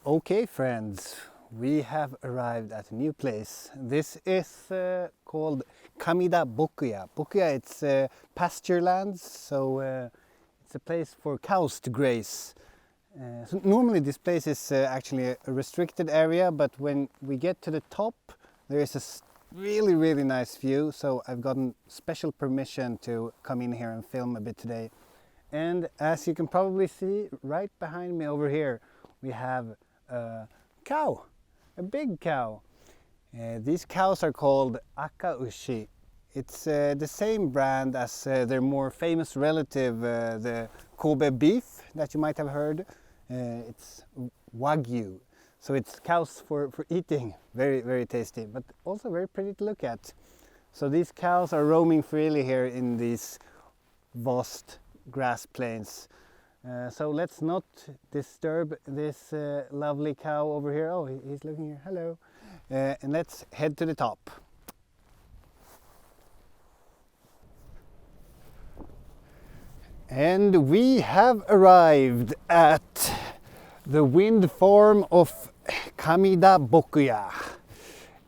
Okay friends, we have arrived at a new place. This is called Kamida Bokuya. Bokuya, it's pasture lands, so it's a place for cows to graze. So normally this place is actually a restricted area, but when we get to the top there is a really nice view, so I've gotten special permission to come in here and film a bit today. And as you can probably see right behind me over here, we have a cow, a big cow. These cows are called Akaushi. It's the same brand as their more famous relative, the Kobe beef that you might have heard. It's Wagyu. So it's cows for eating, very tasty, but also very pretty to look at. So these cows are roaming freely here in these vast grass plains. So let's not disturb this lovely cow over here. Oh, he's looking here. Hello. And let's head to the top. And we have arrived at the wind farm of Kamida Bokuya.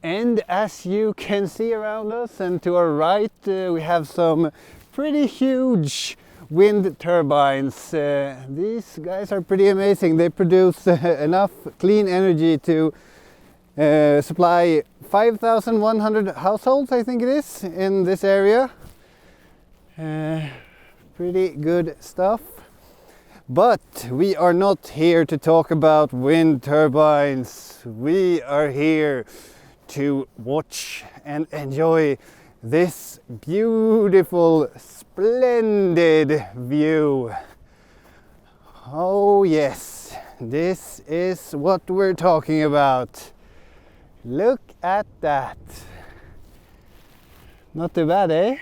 And as you can see around us and to our right, we have some pretty huge wind turbines. These guys are pretty amazing. They produce enough clean energy to supply 5,100 households, I think it is, in this area. Pretty good stuff. But we are not here to talk about wind turbines. We are here to watch and enjoy this beautiful, splendid view. Oh yes, this is what we're talking about. Look at that. Not too bad, eh?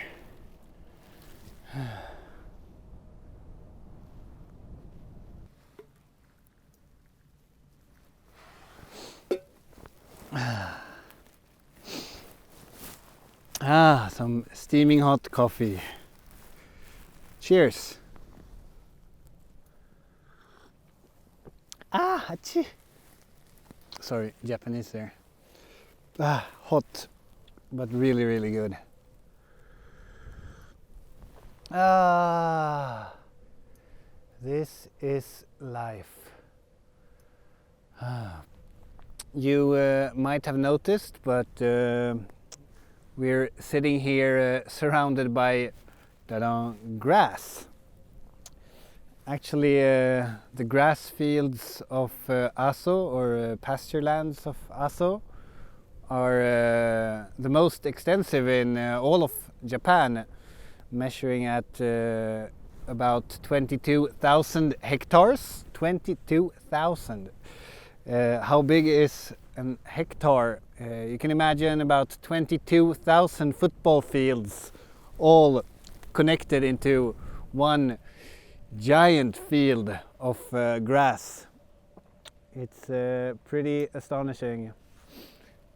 Some steaming hot coffee. Cheers. Hachi. Sorry, Japanese there. Hot, but really good. This is life. You might have noticed, but we're sitting here surrounded by grass. Actually, the grass fields of Aso, or pasture lands of Aso, are the most extensive in all of Japan, measuring at about 22,000 hectares. 22,000. How big is an hectare? You can imagine about 22,000 football fields all connected into one giant field of grass. It's pretty astonishing.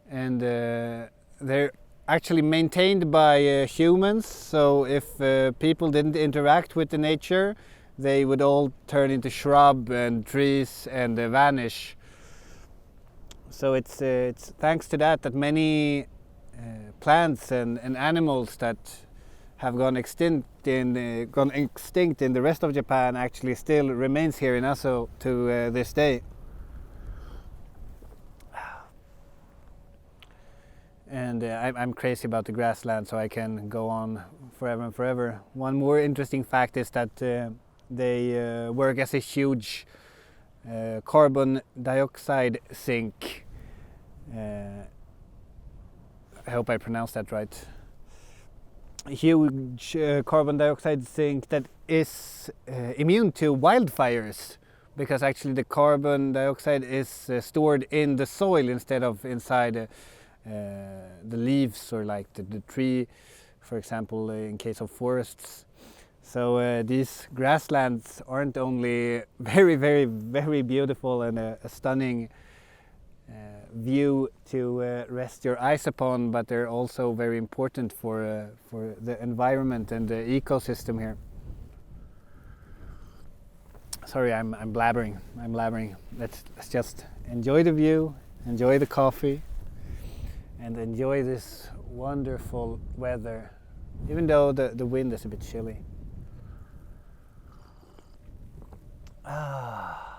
And they're actually maintained by humans, so if people didn't interact with the nature, they would all turn into shrub and trees and vanish. So it's thanks to that many plants and animals that have gone extinct in the rest of Japan actually still remains here in Aso to this day. And I'm crazy about the grassland, so I can go on forever and forever. One more interesting fact is that they work as a huge carbon dioxide sink. I hope I pronounced that right. A huge carbon dioxide sink that is immune to wildfires, because actually the carbon dioxide is stored in the soil instead of inside the leaves or like the tree, for example, in case of forests. So these grasslands aren't only very beautiful and a stunning view to rest your eyes upon, but they're also very important for the environment and the ecosystem here. sorry, I'm blabbering. I'm blabbering. Let's just enjoy the view, enjoy the coffee, and enjoy this wonderful weather, even though the wind is a bit chilly. Ah.